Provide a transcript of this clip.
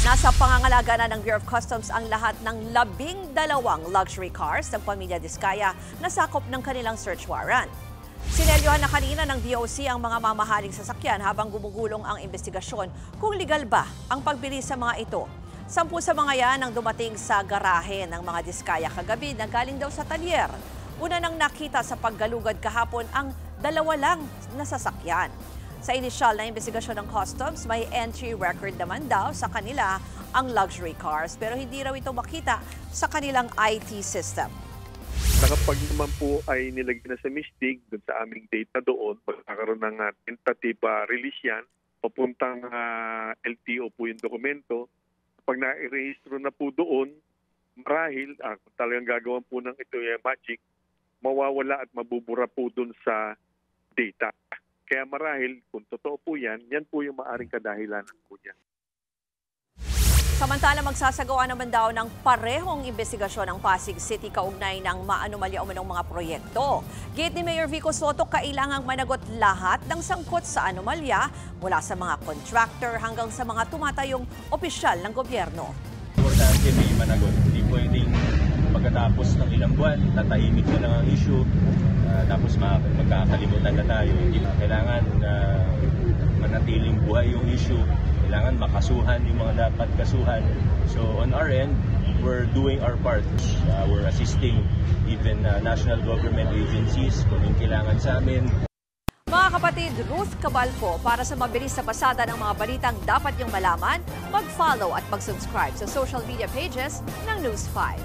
Nasa pangangalaga na ng Bureau of Customs ang lahat ng 12 luxury cars ng pamilya Diskaya na sakop ng kanilang search warrant. Sinelyohan na kanina ng DOC ang mga mamahaling sasakyan habang gumugulong ang investigasyon kung legal ba ang pagbili sa mga ito. 10 sa mga yan ang dumating sa garahe ng mga Diskaya kagabi na galing daw sa talyer. Una nang nakita sa paggalugad kahapon ang 2 lang na sasakyan. Sa inisyal na investigasyon ng Customs, may entry record naman daw sa kanila ang luxury cars pero hindi raw ito makita sa kanilang IT system. Nakapag naman po ay nilagay na sa MISTIG doon sa aming data doon, pagkakaroon ng tentative release yan, papuntang LTO po yung dokumento. Pag na-rehistro na po doon, marahil, kung talagang gagawin po ng ito yung magic, mawawala at mabubura po doon sa data. Kaya marahil, kung totoo po yan po yung maaring kadahilanan po niya. Samantala, magsasagawa naman daw ng parehong investigasyon ng Pasig City kaugnay ng maanomalya umanong mga proyekto. Gate ni Mayor Vico Soto, kailangang managot lahat ng sangkot sa anomalya mula sa mga contractor hanggang sa mga tumatayong opisyal ng gobyerno. Importante may managot. Hindi pwedeng pagkatapos ng ilang buwan, tatahimik na lang ang issue, tapos magkakalimutan na tayo. Kailangan manatiling buhay yung issue. Kailangan makasuhan yung mga dapat kasuhan. So on our end, we're doing our part. We're assisting even national government agencies kung yung kailangan sa amin. Mga kapatid, Ruth Cabalco, para sa mabilis na pasada ng mga balitang dapat niyong malaman, mag-follow at mag-subscribe sa social media pages ng News 5.